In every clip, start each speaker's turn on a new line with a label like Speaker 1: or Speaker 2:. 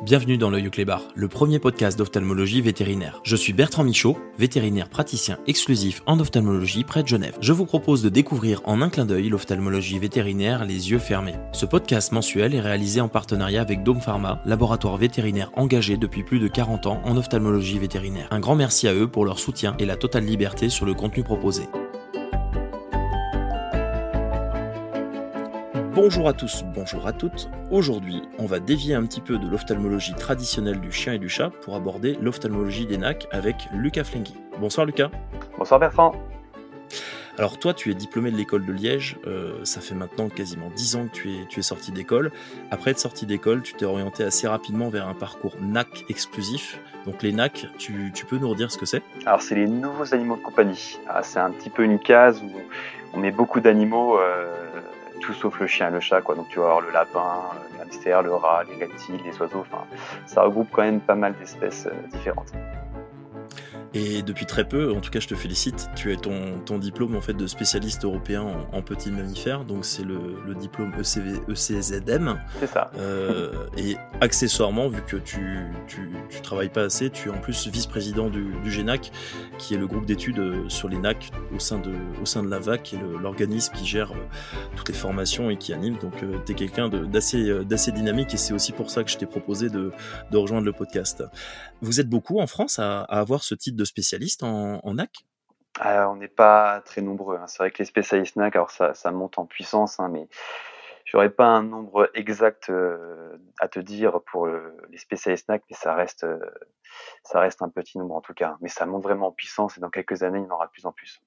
Speaker 1: Bienvenue dans l'Œil au Clébar, le premier podcast d'ophtalmologie vétérinaire. Je suis Bertrand Michaud, vétérinaire praticien exclusif en ophtalmologie près de Genève. Je vous propose de découvrir en un clin d'œil l'ophtalmologie vétérinaire les yeux fermés. Ce podcast mensuel est réalisé en partenariat avec Dome Pharma, laboratoire vétérinaire engagé depuis plus de 40 ans en ophtalmologie vétérinaire. Un grand merci à eux pour leur soutien et la totale liberté sur le contenu proposé. Bonjour à tous, bonjour à toutes. Aujourd'hui, on va dévier un petit peu de l'ophtalmologie traditionnelle du chien et du chat pour aborder l'ophtalmologie des NAC avec Lucas Flengy. Bonsoir Lucas.
Speaker 2: Bonsoir Bertrand.
Speaker 1: Alors toi, tu es diplômé de l'école de Liège, ça fait maintenant quasiment 10 ans que tu es sorti d'école. Après être sorti d'école, tu t'es orienté assez rapidement vers un parcours NAC exclusif. Donc les NAC, tu peux nous redire ce que c'est ?
Speaker 2: Alors c'est les nouveaux animaux de compagnie. C'est un petit peu une case où on met beaucoup d'animaux, tout sauf le chien et le chat, quoi. Donc tu vas avoir le lapin, le hamster, le rat, les reptiles, les oiseaux, enfin ça regroupe quand même pas mal d'espèces différentes.
Speaker 1: Et depuis très peu, en tout cas je te félicite, tu as ton diplôme en fait de spécialiste européen en petits mammifères, donc c'est le diplôme ECZM.
Speaker 2: C'est ça.
Speaker 1: Et accessoirement, vu que tu travailles pas assez, tu es en plus vice-président du GENAC, qui est le groupe d'études sur les NAC au sein de l'AVAC, qui est l'organisme qui gère toutes les formations et qui anime. Donc tu es quelqu'un d'assez dynamique et c'est aussi pour ça que je t'ai proposé de rejoindre le podcast. Vous êtes beaucoup en France à avoir ce titre de spécialiste en NAC ?
Speaker 2: On n'est pas très nombreux. C'est vrai que les spécialistes NAC, alors ça monte en puissance, mais j'aurais pas un nombre exact à te dire pour les spécialistes NAC, mais ça reste un petit nombre en tout cas. Mais ça monte vraiment en puissance et dans quelques années, il y en aura de plus en plus.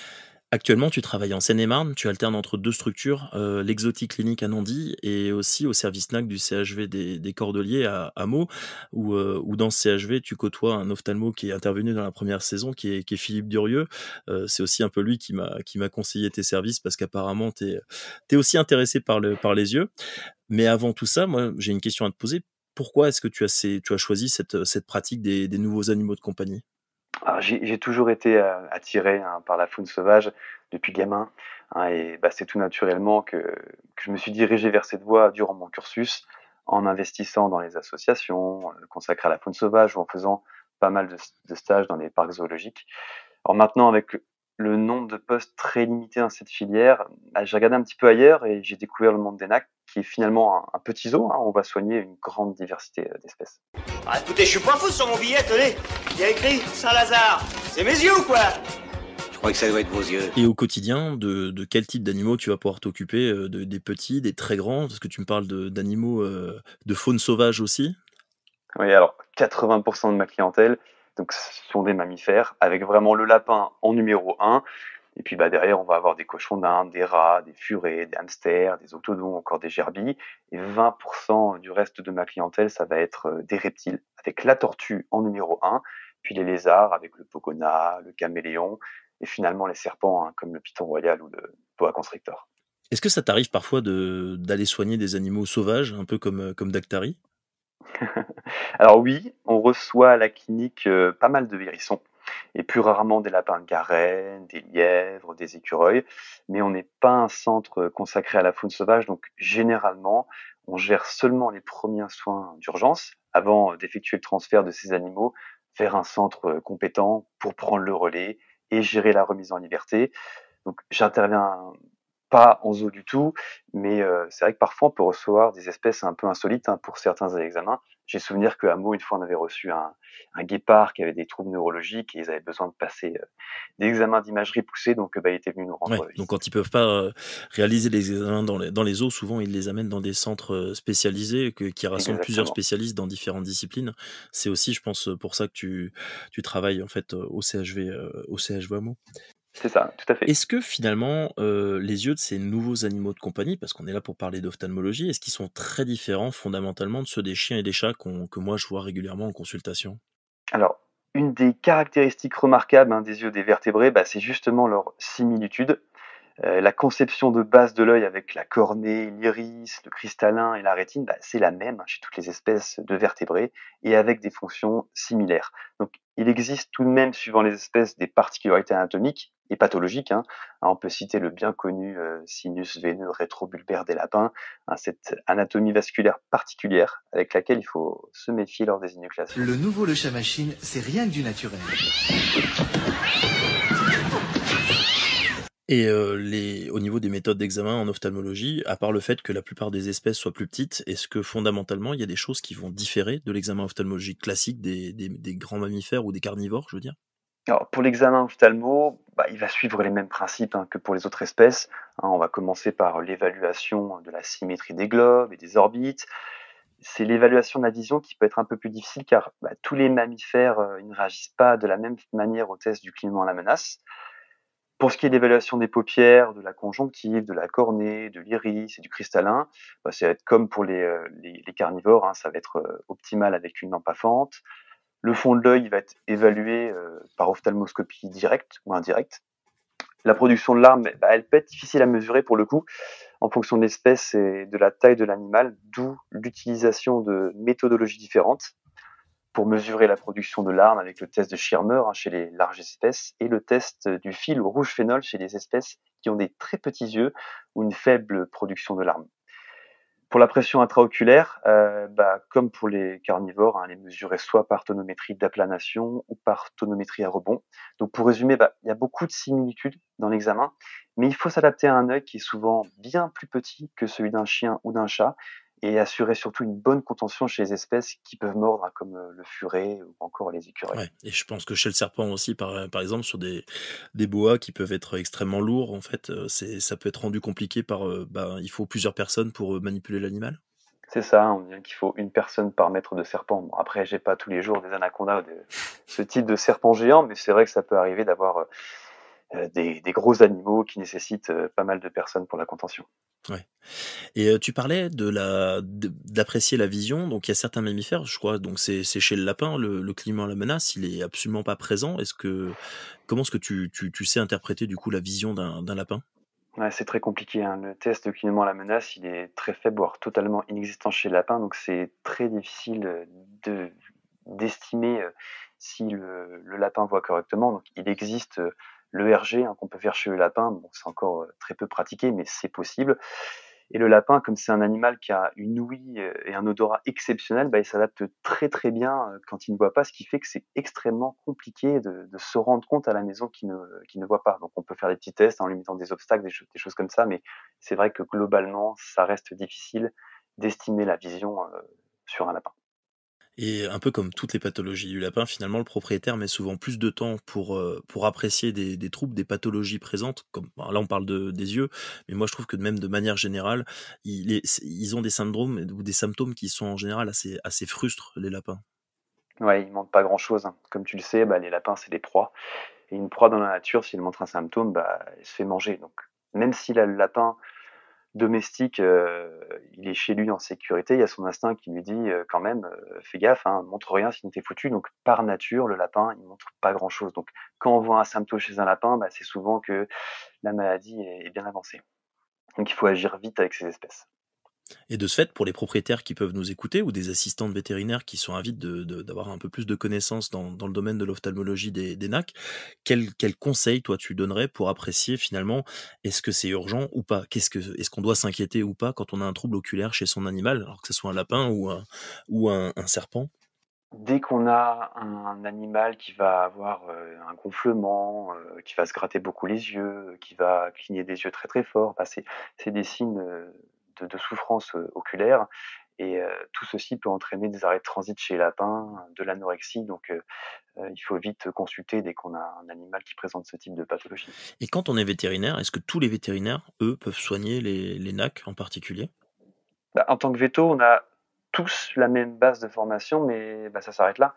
Speaker 1: Actuellement, tu travailles en Seine-et-Marne, tu alternes entre deux structures, l'Exotic Clinique à Nandy et aussi au service NAC du CHV des Cordeliers à Meaux, où dans ce CHV, tu côtoies un ophtalmo qui est intervenu dans la première saison, qui est Philippe Durieux. C'est aussi un peu lui qui m'a conseillé tes services parce qu'apparemment, t'es aussi intéressé par les yeux. Mais avant tout ça, moi, j'ai une question à te poser. Pourquoi est-ce que tu as choisi cette pratique des nouveaux animaux de compagnie ?
Speaker 2: Alors, j'ai toujours été attiré par la faune sauvage depuis gamin, et c'est tout naturellement que je me suis dirigé vers cette voie durant mon cursus en investissant dans les associations consacrées à la faune sauvage ou en faisant pas mal de stages dans les parcs zoologiques. Alors maintenant, avec le nombre de postes très limité dans cette filière, j'ai regardé un petit peu ailleurs et j'ai découvert le monde des NAC, qui est finalement un petit zoo. On va soigner une grande diversité d'espèces.
Speaker 3: Ah, écoutez, je suis pas fou sur mon billet, tenez. Il y a écrit Saint-Lazare. C'est mes yeux ou quoi ?
Speaker 4: Je crois que ça doit être vos yeux.
Speaker 1: Et au quotidien, de quel type d'animaux tu vas pouvoir t'occuper, des petits, des très grands ? Parce que tu me parles d'animaux, de faune sauvage aussi.
Speaker 2: Oui, alors 80% de ma clientèle, donc, ce sont des mammifères, avec vraiment le lapin en numéro 1. Et puis derrière, on va avoir des cochons d'Inde, des rats, des furets, des hamsters, des octodons, encore des gerbilles. Et 20% du reste de ma clientèle, ça va être des reptiles, avec la tortue en numéro 1, puis les lézards avec le pogona, le caméléon, et finalement les serpents, comme le python royal ou le boa constrictor.
Speaker 1: Est-ce que ça t'arrive parfois d'aller soigner des animaux sauvages, un peu comme Dactari ?
Speaker 2: Alors oui, on reçoit à la clinique pas mal de hérissons, et plus rarement des lapins de Garenne, des lièvres, des écureuils, mais on n'est pas un centre consacré à la faune sauvage, donc généralement, on gère seulement les premiers soins d'urgence avant d'effectuer le transfert de ces animaux vers un centre compétent pour prendre le relais et gérer la remise en liberté. Donc j'interviens pas en zoo du tout, mais c'est vrai que parfois on peut recevoir des espèces un peu insolites pour certains examens. J'ai souvenir qu'à Meaux, une fois, on avait reçu un guépard qui avait des troubles neurologiques et ils avaient besoin de passer des examens d'imagerie poussés, donc il était venu nous rendre visite.
Speaker 1: Donc quand ils peuvent pas réaliser les examens dans les zoos, souvent ils les amènent dans des centres spécialisés qui rassemblent plusieurs spécialistes dans différentes disciplines. C'est aussi, je pense, pour ça que tu travailles en fait au CHV à Meaux.
Speaker 2: C'est ça, tout à fait.
Speaker 1: Est-ce que finalement, les yeux de ces nouveaux animaux de compagnie, parce qu'on est là pour parler d'ophtalmologie, est-ce qu'ils sont très différents fondamentalement de ceux des chiens et des chats que moi je vois régulièrement en consultation ?
Speaker 2: Alors, une des caractéristiques remarquables des yeux des vertébrés, c'est justement leur similitude. La conception de base de l'œil avec la cornée, l'iris, le cristallin et la rétine, c'est la même chez toutes les espèces de vertébrés et avec des fonctions similaires. Donc, il existe tout de même, suivant les espèces, des particularités anatomiques et pathologiques. On peut citer le bien connu sinus veineux rétrobulbaire des lapins, cette anatomie vasculaire particulière avec laquelle il faut se méfier lors des énucléations.
Speaker 5: Le nouveau Le Chat Machine, c'est rien que du naturel.
Speaker 1: Et au niveau des méthodes d'examen en ophtalmologie, à part le fait que la plupart des espèces soient plus petites, est-ce que fondamentalement, il y a des choses qui vont différer de l'examen ophtalmologique classique des grands mammifères ou des carnivores, je veux dire?
Speaker 2: Alors, pour l'examen ophtalmo, il va suivre les mêmes principes que pour les autres espèces. On va commencer par l'évaluation de la symétrie des globes et des orbites. C'est l'évaluation de la vision qui peut être un peu plus difficile car tous les mammifères ils ne réagissent pas de la même manière au test du clignement à la menace. Pour ce qui est de l'évaluation des paupières, de la conjonctive, de la cornée, de l'iris et du cristallin, ça va être comme pour les carnivores, ça va être optimal avec une lampe à fente. Le fond de l'œil va être évalué par ophtalmoscopie directe ou indirecte. La production de larmes, elle peut être difficile à mesurer pour le coup, en fonction de l'espèce et de la taille de l'animal, d'où l'utilisation de méthodologies différentes pour mesurer la production de larmes avec le test de Schirmer chez les larges espèces et le test du fil au rouge phénol chez les espèces qui ont des très petits yeux ou une faible production de larmes. Pour la pression intraoculaire, comme pour les carnivores, elle est mesurée soit par tonométrie d'aplanation ou par tonométrie à rebond. Donc pour résumer, il y a beaucoup de similitudes dans l'examen, mais il faut s'adapter à un œil qui est souvent bien plus petit que celui d'un chien ou d'un chat et assurer surtout une bonne contention chez les espèces qui peuvent mordre, comme le furet ou encore les écureuils.
Speaker 1: Ouais, et je pense que chez le serpent aussi, par exemple, sur des boas qui peuvent être extrêmement lourds, en fait, ça peut être rendu compliqué par, il faut plusieurs personnes pour manipuler l'animal?
Speaker 2: C'est ça, on dit qu'il faut une personne par mètre de serpent. Bon, après, j'ai pas tous les jours des anacondas ou ce type de serpent géant, mais c'est vrai que ça peut arriver d'avoir des gros animaux qui nécessitent pas mal de personnes pour la contention.
Speaker 1: Ouais. Et tu parlais d'apprécier la vision, donc il y a certains mammifères, je crois, donc c'est chez le lapin, le clignement à la menace, il est absolument pas présent. Comment est-ce que tu sais interpréter du coup la vision d'un lapin?
Speaker 2: Ouais, c'est très compliqué. Le test de clignement à la menace, il est très faible, voire totalement inexistant chez le lapin, donc c'est très difficile d'estimer si le lapin voit correctement. Donc il existe l'ERG qu'on peut faire chez le lapin. Bon, c'est encore très peu pratiqué, mais c'est possible. Et le lapin, comme c'est un animal qui a une ouïe et un odorat exceptionnel, il s'adapte très très bien quand il ne voit pas, ce qui fait que c'est extrêmement compliqué de se rendre compte à la maison qu'il ne voit pas. Donc on peut faire des petits tests en lui mettant des obstacles, des choses comme ça, mais c'est vrai que globalement, ça reste difficile d'estimer la vision sur un lapin.
Speaker 1: Et un peu comme toutes les pathologies du lapin, finalement, le propriétaire met souvent plus de temps pour apprécier des troubles, des pathologies présentes, comme là on parle des yeux, mais moi je trouve que même de manière générale, ils ont des syndromes ou des symptômes qui sont en général assez frustres, les lapins.
Speaker 2: Ouais, il manque pas grand-chose. Comme tu le sais, les lapins, c'est des proies. Et une proie dans la nature, s'il montre un symptôme, elle se fait manger. Donc, même si le lapin domestique, il est chez lui en sécurité, il y a son instinct qui lui dit quand même, fais gaffe, montre rien sinon t'es foutu. Donc, par nature, le lapin, il montre pas grand-chose. Donc, quand on voit un symptôme chez un lapin, c'est souvent que la maladie est bien avancée. Donc, il faut agir vite avec ces espèces.
Speaker 1: Et de ce fait, pour les propriétaires qui peuvent nous écouter ou des assistantes vétérinaires qui sont avides d'avoir un peu plus de connaissances dans le domaine de l'ophtalmologie des NAC, quel conseil toi tu donnerais pour apprécier finalement est-ce que c'est urgent ou pas? Est-ce qu'on doit s'inquiéter ou pas quand on a un trouble oculaire chez son animal, alors que ce soit un lapin ou un serpent?
Speaker 2: Dès qu'on a un animal qui va avoir un gonflement, qui va se gratter beaucoup les yeux, qui va cligner des yeux très très fort, c'est des signes de souffrance oculaire. Et tout ceci peut entraîner des arrêts de transit chez les lapins, de l'anorexie. Donc il faut vite consulter dès qu'on a un animal qui présente ce type de pathologie.
Speaker 1: Et quand on est vétérinaire, est-ce que tous les vétérinaires, eux, peuvent soigner les NAC en particulier?
Speaker 2: En tant que véto, on a tous la même base de formation, mais ça s'arrête là.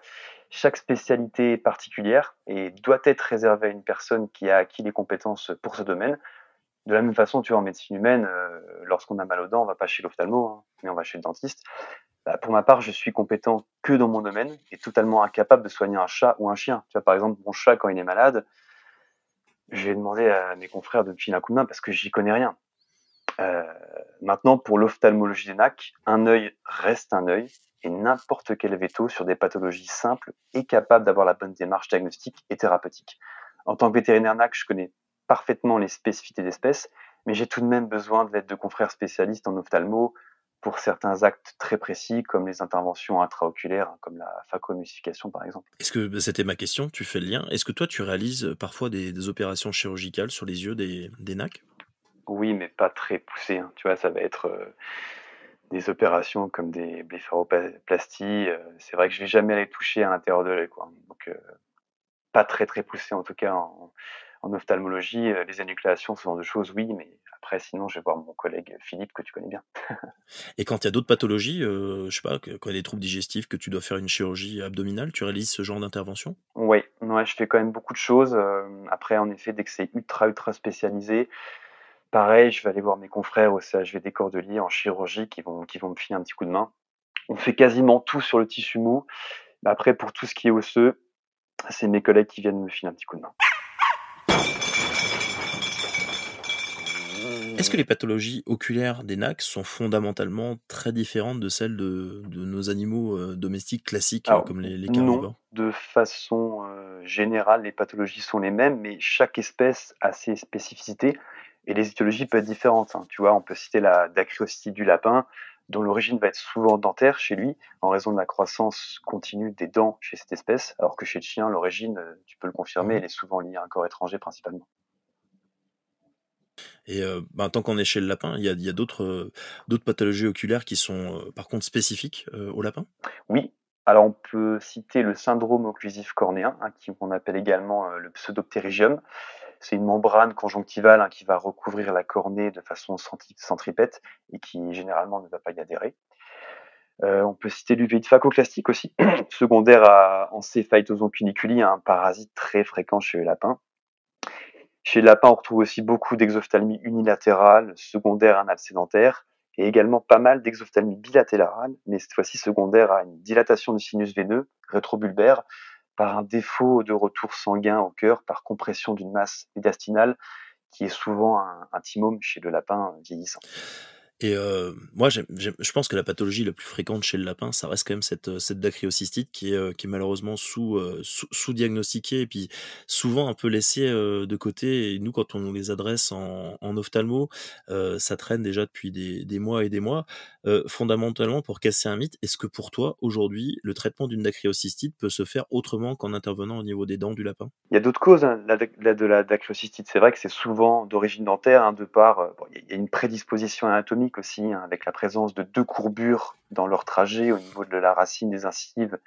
Speaker 2: Chaque spécialité est particulière et doit être réservée à une personne qui a acquis les compétences pour ce domaine. De la même façon, tu vois, en médecine humaine, lorsqu'on a mal aux dents, on va pas chez l'ophtalmo, mais on va chez le dentiste. Pour ma part, je suis compétent que dans mon domaine et totalement incapable de soigner un chat ou un chien. Tu vois, par exemple, mon chat, quand il est malade, Je vais demander à mes confrères de me filer un coup de main parce que j'y connais rien. Heu, Maintenant pour l'ophtalmologie des NAC, un œil reste un œil et n'importe quel véto sur des pathologies simples est capable d'avoir la bonne démarche diagnostique et thérapeutique. En tant que vétérinaire NAC, je connais parfaitement les spécificités d'espèces, mais j'ai tout de même besoin de l'aide de confrères spécialistes en ophtalmo pour certains actes très précis comme les interventions intraoculaires, comme la phacoémulsification par exemple.
Speaker 1: Est-ce que bah, c'était ma question, tu fais le lien. Est-ce que toi, tu réalises parfois des opérations chirurgicales sur les yeux des NAC?
Speaker 2: Oui, mais pas très poussé, hein. Tu vois, ça va être, des opérations comme des blépharoplasties, c'est vrai que je vais jamais aller toucher à l'intérieur de l'œil, quoi. Donc, pas très, très poussé en tout cas en ophtalmologie, les énucléations, ce genre de choses, oui, mais après sinon je vais voir mon collègue Philippe que tu connais bien.
Speaker 1: Et quand il y a d'autres pathologies, je sais pas, quand il y a des troubles digestifs, que tu dois faire une chirurgie abdominale, tu réalises ce genre d'intervention?
Speaker 2: Ouais, ouais, je fais quand même beaucoup de choses, après en effet, dès que c'est ultra, ultra spécialisé, pareil, je vais aller voir mes confrères au CHV des Cordeliers en chirurgie qui vont me filer un petit coup de main. On fait quasiment tout sur le tissu mou, mais après pour tout ce qui est osseux, c'est mes collègues qui viennent me filer un petit coup de main.
Speaker 1: Est-ce que les pathologies oculaires des NAC sont fondamentalement très différentes de celles de nos animaux, domestiques classiques,
Speaker 2: Alors
Speaker 1: comme les
Speaker 2: non,
Speaker 1: carnivores?
Speaker 2: de façon, générale, les pathologies sont les mêmes, mais chaque espèce a ses spécificités et les étiologies peuvent être différentes, hein. Tu vois, on peut citer la dacryocystite du lapin, dont l'origine va être souvent dentaire chez lui, en raison de la croissance continue des dents chez cette espèce, alors que chez le chien, l'origine, tu peux le confirmer,
Speaker 1: Mmh.
Speaker 2: elle est souvent liée à un corps étranger principalement.
Speaker 1: Et ben, tant qu'on est chez le lapin, il y a d'autres pathologies oculaires qui sont, par contre spécifiques, aux lapins?
Speaker 2: Oui, alors on peut citer le syndrome occlusif cornéen, hein, qu'on appelle également, le pseudoptérygium. C'est une membrane conjonctivale, hein, qui va recouvrir la cornée de façon centripète et qui généralement ne va pas y adhérer. On peut citer l'uvéite phacoclastique aussi, secondaire à Encéphalitoson cuniculi, un parasite très fréquent chez les lapins. Chez le lapin, on retrouve aussi beaucoup d'exophtalmie unilatérale, secondaire à un mal sédentaire, et également pas mal d'exophtalmie bilatérale, mais cette fois-ci secondaire à une dilatation du sinus veineux rétrobulbaire par un défaut de retour sanguin au cœur par compression d'une masse médiastinale qui est souvent un thymome chez le lapin vieillissant.
Speaker 1: Et moi, je pense que la pathologie la plus fréquente chez le lapin, ça reste quand même cette dacryocystite qui est malheureusement sous-diagnostiquée et puis souvent un peu laissée, de côté. Et nous, quand on nous les adresse en ophtalmo, ça traîne déjà depuis des mois et des mois. Fondamentalement, pour casser un mythe, est-ce que pour toi, aujourd'hui, le traitement d'une dacryocystite peut se faire autrement qu'en intervenant au niveau des dents du lapin?
Speaker 2: Il y a d'autres causes, hein, de la dacryocystite. C'est vrai que c'est souvent d'origine dentaire, hein, de par, bon, il y a une prédisposition anatomique aussi, hein, avec la présence de 2 courbures dans leur trajet au niveau de la racine des incisives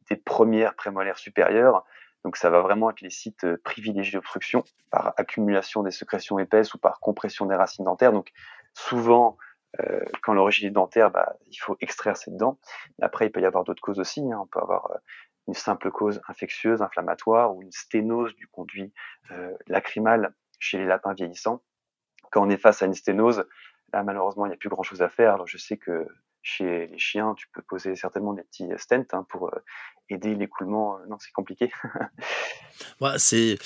Speaker 2: des premières prémolaires supérieures. Donc ça va vraiment être les sites, privilégiés d'obstruction par accumulation des sécrétions épaisses ou par compression des racines dentaires. Donc souvent, quand l'origine est dentaire, bah, il faut extraire cette dent. Mais après, il peut y avoir d'autres causes aussi, hein. On peut avoir, une simple cause infectieuse, inflammatoire ou une sténose du conduit lacrymal chez les lapins vieillissants. Quand on est face à une sténose, là malheureusement il n'y a plus grand chose à faire. Alors je sais que chez les chiens, tu peux poser certainement des petits stents, hein, pour aider l'écoulement. Non, c'est compliqué.
Speaker 1: Ouais, je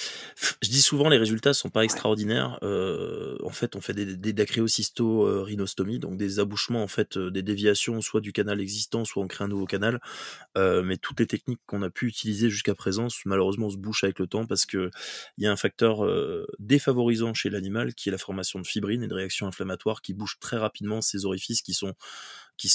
Speaker 1: dis souvent les résultats sont pas
Speaker 2: Ouais.
Speaker 1: extraordinaires. En fait, on fait des dacryocysto-rhinostomies, donc des abouchements en fait, des déviations soit du canal existant, soit on crée un nouveau canal. Mais toutes les techniques qu'on a pu utiliser jusqu'à présent, malheureusement, se bouchent avec le temps parce que il y a un facteur défavorisant chez l'animal qui est la formation de fibrine et de réactions inflammatoires qui bouchent très rapidement ces orifices qui sont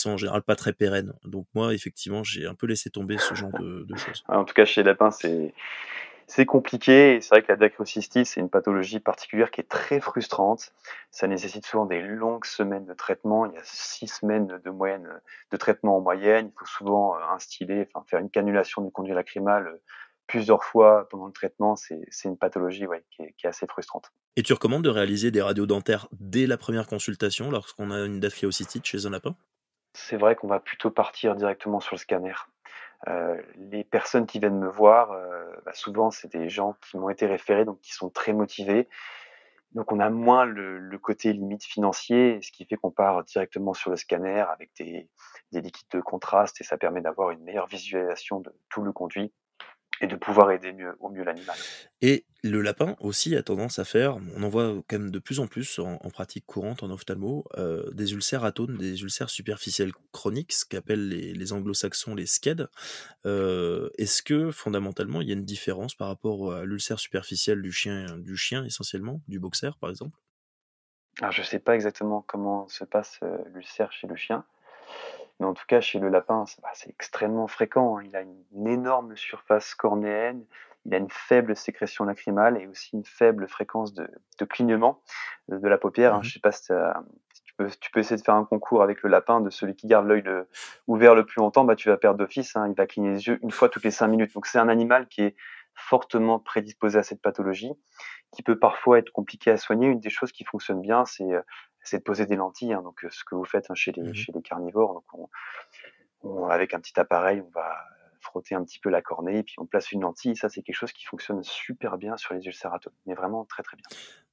Speaker 1: en général pas très pérennes. Donc moi, effectivement, j'ai un peu laissé tomber ce genre de choses.
Speaker 2: En tout cas, chez les lapins, c'est compliqué et c'est vrai que la dacryocystite, c'est une pathologie particulière qui est très frustrante. Ça nécessite souvent des longues semaines de traitement. Il y a 6 semaines de moyenne, de traitement en moyenne. Il faut souvent, instiller, enfin faire une cannulation du conduit lacrymal, plusieurs fois pendant le traitement. C'est une pathologie, ouais, qui est assez frustrante.
Speaker 1: Et tu recommandes de réaliser des radios dentaires dès la première consultation lorsqu'on a une dacryocystite chez un lapin?
Speaker 2: C'est vrai qu'on va plutôt partir directement sur le scanner. Les personnes qui viennent me voir, bah, souvent c'est des gens qui m'ont été référés, donc qui sont très motivés. Donc on a moins le côté limite financier, ce qui fait qu'on part directement sur le scanner avec des liquides de contraste et ça permet d'avoir une meilleure visualisation de tout le conduit et de pouvoir aider au mieux l'animal.
Speaker 1: Et le lapin aussi a tendance à faire, on en voit quand même de plus en plus en pratique courante en ophtalmo, des ulcères atones, des ulcères superficiels chroniques, ce qu'appellent les anglo-saxons les SCED. Est-ce que fondamentalement, il y a une différence par rapport à l'ulcère superficiel du chien essentiellement, du boxer par exemple?
Speaker 2: Alors je sais pas exactement comment se passe, l'ulcère chez le chien, mais en tout cas chez le lapin, c'est extrêmement fréquent, hein. Il a une énorme surface cornéenne, il a une faible sécrétion lacrymale et aussi une faible fréquence de clignement, de la paupière, hein.
Speaker 1: Mmh.
Speaker 2: Je sais pas si tu peux essayer de faire un concours avec le lapin de celui qui garde l'œil ouvert le plus longtemps, bah, tu vas perdre d'office, hein. Il va cligner les yeux une fois toutes les 5 minutes. Donc c'est un animal qui est fortement prédisposé à cette pathologie, qui peut parfois être compliqué à soigner. Une des choses qui fonctionne bien, c'est de poser des lentilles, hein, donc ce que vous faites, hein, chez les
Speaker 1: Mmh.
Speaker 2: chez les carnivores. Donc avec un petit appareil, on va frotter un petit peu la cornée et puis on place une lentille. Ça, c'est quelque chose qui fonctionne super bien sur les ulcératomes, mais vraiment très, très bien.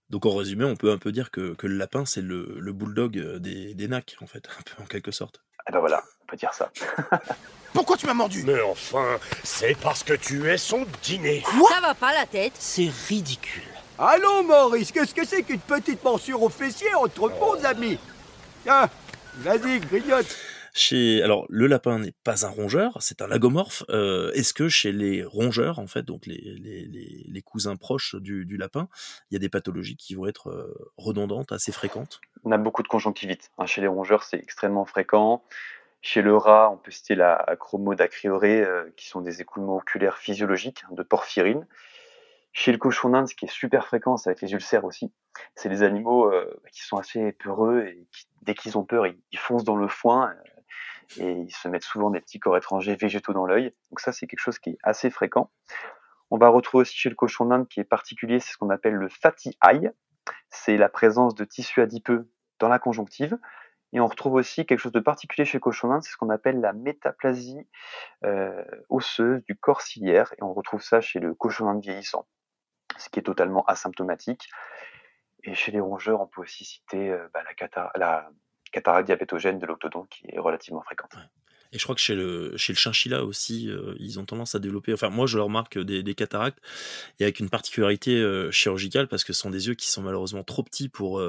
Speaker 1: Donc en résumé, on peut un peu dire que le lapin, c'est le bulldog, des nacs en fait, un peu en quelque sorte.
Speaker 2: Et ben voilà, on peut dire ça.
Speaker 6: Pourquoi tu m'as mordu?
Speaker 7: Mais enfin, c'est parce que tu es son dîner.
Speaker 8: Ça va pas la tête?
Speaker 9: C'est ridicule.
Speaker 6: Allons, Maurice, qu'est-ce que c'est qu'une petite morsure au fessier entre bons amis? Tiens, vas-y, grignote.
Speaker 1: Alors le lapin n'est pas un rongeur, c'est un lagomorphe. Est-ce que chez les rongeurs, en fait, donc les cousins proches du lapin, il y a des pathologies qui vont être, redondantes, assez fréquentes?
Speaker 2: On a beaucoup de conjonctivite, hein. Chez les rongeurs, c'est extrêmement fréquent. Chez le rat, on peut citer la chromodacryorrhée, qui sont des écoulements oculaires physiologiques, hein, de porphyrine. Chez le cochon d'Inde, ce qui est super fréquent, ça va être les ulcères aussi. C'est des animaux qui sont assez peureux et dès qu'ils ont peur, ils foncent dans le foin, et ils se mettent souvent des petits corps étrangers végétaux dans l'œil. Donc ça, c'est quelque chose qui est assez fréquent. On va retrouver aussi chez le cochon d'Inde qui est particulier, c'est ce qu'on appelle le fatty eye. C'est la présence de tissus adipeux dans la conjonctive. Et on retrouve aussi quelque chose de particulier chez le cochon d'Inde, c'est ce qu'on appelle la métaplasie osseuse du corps ciliaire. Et on retrouve ça chez le cochon d'Inde vieillissant, ce qui est totalement asymptomatique. Et chez les rongeurs, on peut aussi citer la cataracte diabétogène de l'octodonte qui est relativement fréquente.
Speaker 1: Ouais. Et je crois que chez le chinchilla aussi, ils ont tendance à développer, enfin moi je le remarque, des cataractes, et avec une particularité, chirurgicale, parce que ce sont des yeux qui sont malheureusement trop petits pour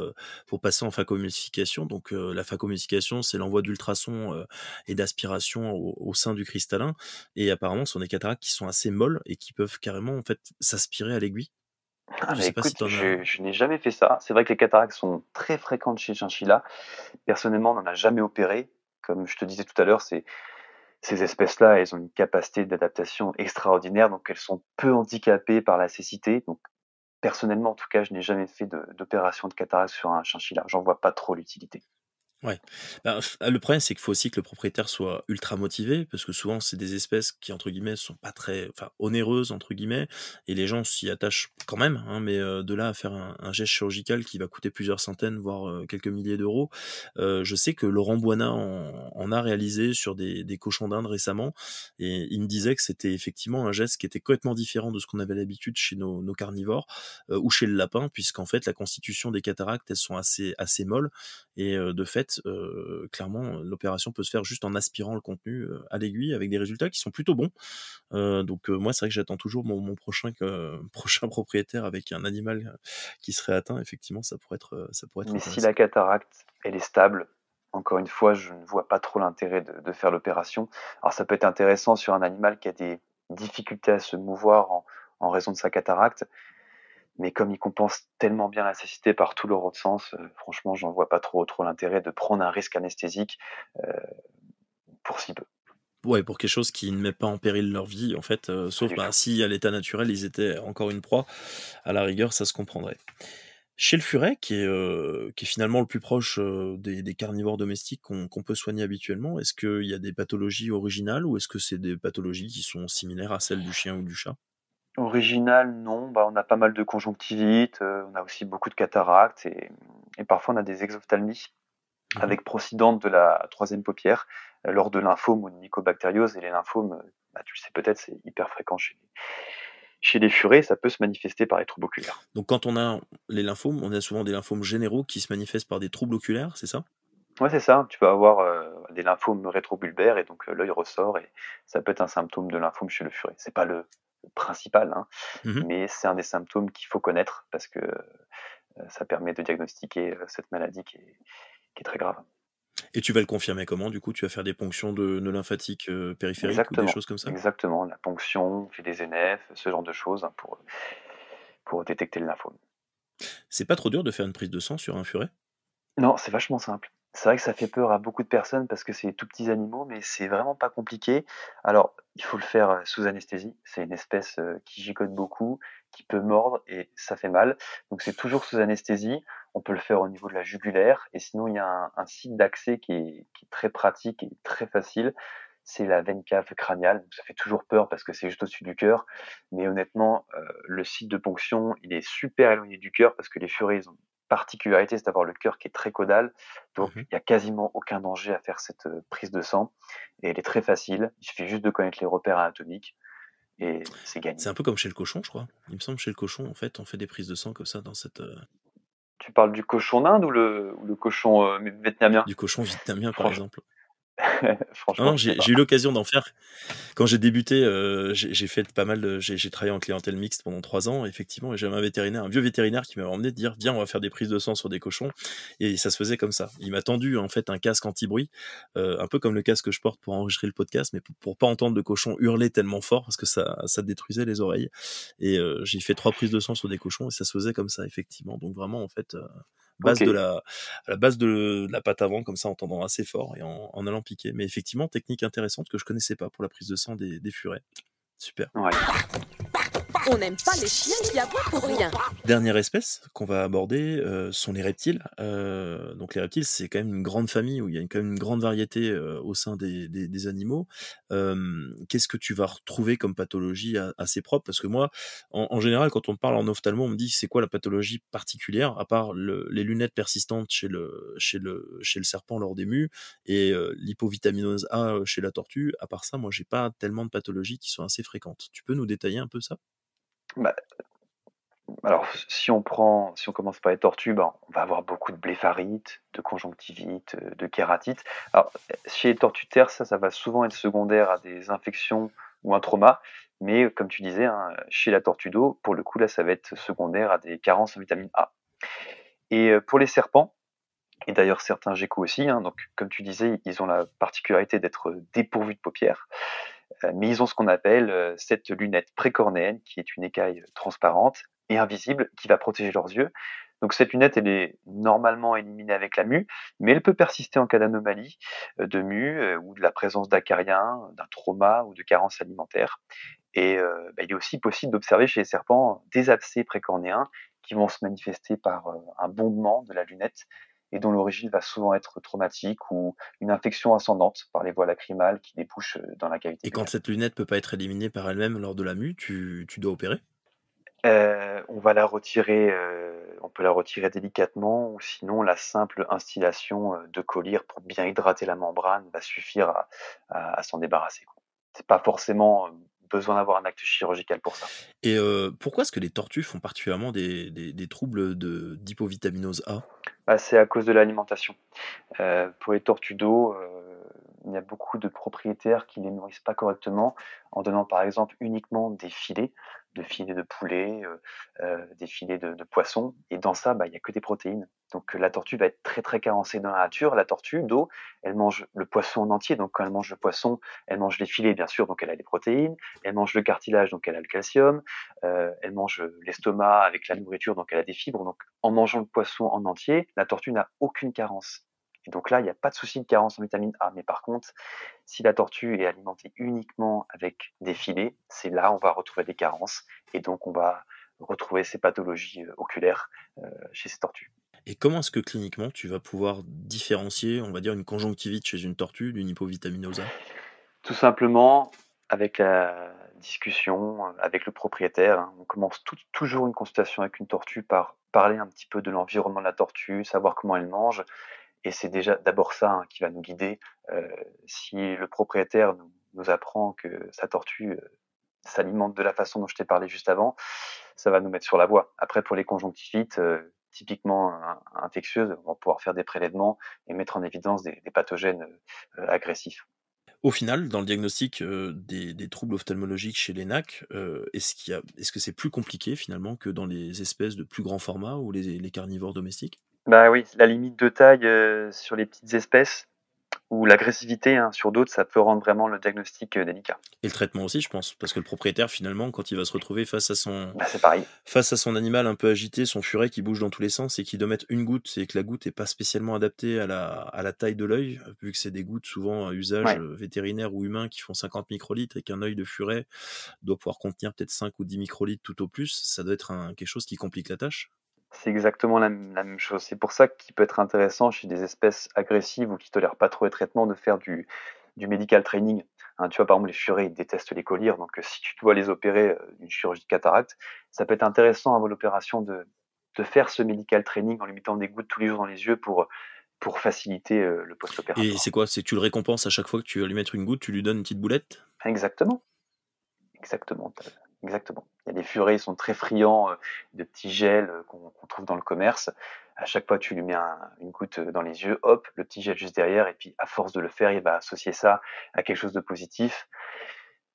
Speaker 1: passer en phacoemulsification. Donc la phacoemulsification, c'est l'envoi d'ultrasons, et d'aspiration au sein du cristallin, et apparemment ce sont des cataractes qui sont assez molles et qui peuvent carrément en fait s'aspirer à l'aiguille.
Speaker 2: Ah
Speaker 1: Je
Speaker 2: mais
Speaker 1: sais pas si
Speaker 2: écoute,
Speaker 1: tu en as.
Speaker 2: je n'ai jamais fait ça. C'est vrai que les cataractes sont très fréquentes chez le chinchilla. Personnellement, on n'en a jamais opéré. Comme je te disais tout à l'heure, ces espèces-là, elles ont une capacité d'adaptation extraordinaire, donc elles sont peu handicapées par la cécité. Donc personnellement, en tout cas, je n'ai jamais fait d'opération de cataracte sur un chinchilla. J'en vois pas trop l'utilité.
Speaker 1: Ouais. Le problème, c'est qu'il faut aussi que le propriétaire soit ultra motivé, parce que souvent, c'est des espèces qui, entre guillemets, sont pas très, enfin, onéreuses, entre guillemets, et les gens s'y attachent quand même, hein, mais de là à faire un geste chirurgical qui va coûter plusieurs centaines, voire quelques milliers d'euros. Je sais que Laurent Boina en a réalisé sur des cochons d'Inde récemment, et il me disait que c'était effectivement un geste qui était complètement différent de ce qu'on avait l'habitude chez nos carnivores, ou chez le lapin, puisqu'en fait, la constitution des cataractes, elles sont assez molles, et de fait, clairement, l'opération peut se faire juste en aspirant le contenu, à l'aiguille, avec des résultats qui sont plutôt bons. Donc moi, c'est vrai que j'attends toujours mon prochain prochain propriétaire avec un animal, qui serait atteint. Effectivement, ça pourrait être
Speaker 2: Mais si
Speaker 1: intéressant.
Speaker 2: la cataracte, elle est stable, encore une fois, je ne vois pas trop l'intérêt de faire l'opération. Alors ça peut être intéressant sur un animal qui a des difficultés à se mouvoir en raison de sa cataracte, mais comme il compense tellement bien la cécité par tout leur autre sens, franchement, j'en vois pas trop l'intérêt de prendre un risque anesthésique heu, pour si peu.
Speaker 1: Ouais, pour quelque chose qui ne met pas en péril leur vie, en fait,
Speaker 2: Pas
Speaker 1: sauf,
Speaker 2: du tout.
Speaker 1: si à l'état naturel, ils étaient encore une proie, à la rigueur, ça se comprendrait. Chez le furet, qui est finalement le plus proche, des carnivores domestiques qu'on peut soigner habituellement, est-ce qu'il y a des pathologies originales, ou est-ce que c'est des pathologies qui sont similaires à celles du chien ou du chat?
Speaker 2: Original, non, bah, on a pas mal de conjonctivite, on a aussi beaucoup de cataractes et parfois on a des exophtalmies
Speaker 1: Mmh.
Speaker 2: avec procidente de la troisième paupière, lors de lymphomes ou de mycobactériose. Et les lymphomes, bah, tu le sais peut-être, c'est hyper fréquent chez les furets, ça peut se manifester par les troubles oculaires.
Speaker 1: Donc quand on a les lymphomes, on a souvent des lymphomes généraux qui se manifestent par des troubles oculaires, c'est ça?
Speaker 2: Ouais, c'est ça, tu peux avoir, des lymphomes rétrobulbaires et donc l'œil ressort et ça peut être un symptôme de lymphome chez le furet. C'est pas principal, hein,
Speaker 1: Mmh.
Speaker 2: mais c'est un des symptômes qu'il faut connaître parce que ça permet de diagnostiquer cette maladie qui est très grave.
Speaker 1: Et tu vas le confirmer comment du coup? Tu vas faire des ponctions de nœuds lymphatiques, périphériques ou des
Speaker 2: Exactement,
Speaker 1: choses comme ça?
Speaker 2: exactement, la ponction, on fait des NF, ce genre de choses, hein, pour détecter le lymphome.
Speaker 1: C'est pas trop dur de faire une prise de sang sur un furet?
Speaker 2: Non, c'est vachement simple. C'est vrai que ça fait peur à beaucoup de personnes parce que c'est des tout petits animaux, mais c'est vraiment pas compliqué. Alors, il faut le faire sous anesthésie. C'est une espèce qui gigote beaucoup, qui peut mordre et ça fait mal. Donc, c'est toujours sous anesthésie. On peut le faire au niveau de la jugulaire. Et sinon, il y a un site d'accès qui est très pratique et très facile. C'est la veine cave crâniale. Donc, ça fait toujours peur parce que c'est juste au-dessus du cœur. Mais honnêtement, le site de ponction, il est super éloigné du cœur parce que les furets, ils ont particularité, c'est d'avoir le cœur qui est très caudal, donc
Speaker 1: Mmh.
Speaker 2: il y a quasiment aucun danger à faire cette prise de sang et elle est très facile. Il suffit juste de connaître les repères anatomiques et c'est
Speaker 1: C'est
Speaker 2: gagné.
Speaker 1: un peu comme chez le cochon, je crois. Il me semble chez le cochon, en fait, on fait des prises de sang comme ça dans cette,
Speaker 2: Tu parles du cochon d'Inde ou le cochon vietnamien?
Speaker 1: du cochon vietnamien, par
Speaker 2: Franch-
Speaker 1: exemple. Non,
Speaker 2: Franchement,
Speaker 1: non,
Speaker 2: je sais pas.
Speaker 1: j'ai eu l'occasion d'en faire. Quand j'ai débuté, j'ai fait pas mal de j'ai travaillé en clientèle mixte pendant 3 ans effectivement et j'avais un vétérinaire, un vieux vétérinaire qui m'avait emmené dire: «Viens, on va faire des prises de sang sur des cochons» et ça se faisait comme ça. Il m'a tendu en fait un casque anti-bruit, un peu comme le casque que je porte pour enregistrer le podcast, mais pour pas entendre le cochon hurler tellement fort parce que ça détruisait les oreilles et j'ai fait 3 prises de sang sur des cochons et ça se faisait comme ça effectivement. Donc vraiment en fait,
Speaker 2: Ok,
Speaker 1: base de la à la base de la patte avant comme ça en tendant assez fort et en allant piquer. Mais effectivement, technique intéressante que je connaissais pas pour la prise de sang des furets. Super.
Speaker 2: ouais.
Speaker 8: On n'aime pas les chiens qui aboient pour rien.
Speaker 1: Dernière espèce qu'on va aborder, sont les reptiles. Donc les reptiles, c'est quand même une grande famille où il y a quand même une grande variété, au sein des animaux. Qu'est-ce que tu vas retrouver comme pathologie assez propre? Parce que moi, en général, quand on me parle en ophtalmo, on me dit: «C'est quoi la pathologie particulière?» à part les lunettes persistantes chez le serpent lors des mues et l'hypovitaminose A, chez la tortue. À part ça, moi, j'ai pas tellement de pathologies qui sont assez fréquentes. Tu peux nous détailler un peu ça?
Speaker 2: Bah, alors, si on commence par les tortues, ben, on va avoir beaucoup de blépharite, de conjonctivite, de kératite. Alors, chez les tortues de terre, ça va souvent être secondaire à des infections ou un trauma. Mais comme tu disais, hein, chez la tortue d'eau, pour le coup, là, ça va être secondaire à des carences en vitamine A. Et pour les serpents, et d'ailleurs certains geckos aussi, hein, donc comme tu disais, ils ont la particularité d'être dépourvus de paupières, mais ils ont ce qu'on appelle cette lunette précornéenne, qui est une écaille transparente et invisible qui va protéger leurs yeux. Donc cette lunette, elle est normalement éliminée avec la mue, mais elle peut persister en cas d'anomalie de mue ou de la présence d'acariens, d'un trauma ou de carence alimentaire. Et il est aussi possible d'observer chez les serpents des abcès précornéens qui vont se manifester par un bombement de la lunette et dont l'origine va souvent être traumatique ou une infection ascendante par les voies lacrymales qui débouchent dans la cavité
Speaker 1: Et quand
Speaker 2: buccale.
Speaker 1: cette lunette peut pas être éliminée par elle-même lors de la mue, tu dois opérer?
Speaker 2: On va la retirer, on peut la retirer délicatement ou sinon la simple instillation, de collyre pour bien hydrater la membrane va suffire à s'en débarrasser, quoi. C'est pas forcément, besoin d'avoir un acte chirurgical pour ça.
Speaker 1: Et pourquoi est-ce que les tortues font particulièrement des troubles d'hypovitaminose A?
Speaker 2: Bah, c'est à cause de l'alimentation. Pour les tortues d'eau, il y a beaucoup de propriétaires qui les nourrissent pas correctement en donnant par exemple uniquement des filets, de filets de poulet, des filets de poisson et dans ça, bah, il y a que des protéines. Donc la tortue va être très, très carencée dans la nature. La tortue d'eau, elle mange le poisson en entier, donc quand elle mange le poisson, elle mange les filets bien sûr, donc elle a les protéines, elle mange le cartilage, donc elle a le calcium, elle mange l'estomac avec la nourriture, donc elle a des fibres. Donc en mangeant le poisson en entier, la tortue n'a aucune carence. Et donc là, il n'y a pas de souci de carence en vitamine A. Mais par contre, si la tortue est alimentée uniquement avec des filets, c'est là où on va retrouver des carences. Et donc, on va retrouver ces pathologies oculaires chez ces tortues.
Speaker 1: Et comment est-ce que cliniquement tu vas pouvoir différencier, on va dire, une conjonctivite chez une tortue d'une hypovitaminose A?
Speaker 2: Tout simplement, avec la discussion, avec le propriétaire, hein, on commence toujours une consultation avec une tortue par parler un petit peu de l'environnement de la tortue, savoir comment elle mange. Et c'est déjà d'abord ça, hein, qui va nous guider. Si le propriétaire nous apprend que sa tortue s'alimente de la façon dont je t'ai parlé juste avant, ça va nous mettre sur la voie. Après, pour les conjonctivites, typiquement infectieuses, on va pouvoir faire des prélèvements et mettre en évidence des pathogènes agressifs.
Speaker 1: Au final, dans le diagnostic, des troubles ophtalmologiques chez les NAC, est-ce que c'est plus compliqué finalement que dans les espèces de plus grand format ou les carnivores domestiques?
Speaker 2: Bah oui, la limite de taille sur les petites espèces ou l'agressivité hein, sur d'autres, ça peut rendre vraiment le diagnostic délicat.
Speaker 1: Et le traitement aussi, je pense, parce que le propriétaire finalement, quand il va se retrouver
Speaker 2: Bah, c'est pareil.
Speaker 1: face à son animal un peu agité, son furet qui bouge dans tous les sens et qui doit mettre une goutte et que la goutte est pas spécialement adaptée à la taille de l'œil, vu que c'est des gouttes souvent à usage,
Speaker 2: Ouais.
Speaker 1: vétérinaire ou humain qui font 50 microlitres et qu'un œil de furet doit pouvoir contenir peut-être 5 ou 10 microlitres tout au plus, ça doit être quelque chose qui complique la tâche.
Speaker 2: C'est exactement la même chose. C'est pour ça qu'il peut être intéressant chez des espèces agressives ou qui tolèrent pas trop les traitements de faire du medical training. Hein, tu vois, par exemple, les furets, ils détestent les collyres, donc si tu dois les opérer d'une chirurgie de cataracte, ça peut être intéressant avant l'opération de faire ce medical training en lui mettant des gouttes tous les jours dans les yeux pour faciliter le
Speaker 1: Et
Speaker 2: post-opératoire.
Speaker 1: c'est quoi? C'est que tu le récompenses à chaque fois que tu vas lui mettre une goutte, tu lui donnes une petite boulette?
Speaker 2: Exactement, exactement, exactement. Il y a des furets, ils sont très friands de petits gels qu'on trouve dans le commerce. À chaque fois, tu lui mets une goutte dans les yeux, hop, le petit gel juste derrière, et puis à force de le faire, il va associer ça à quelque chose de positif,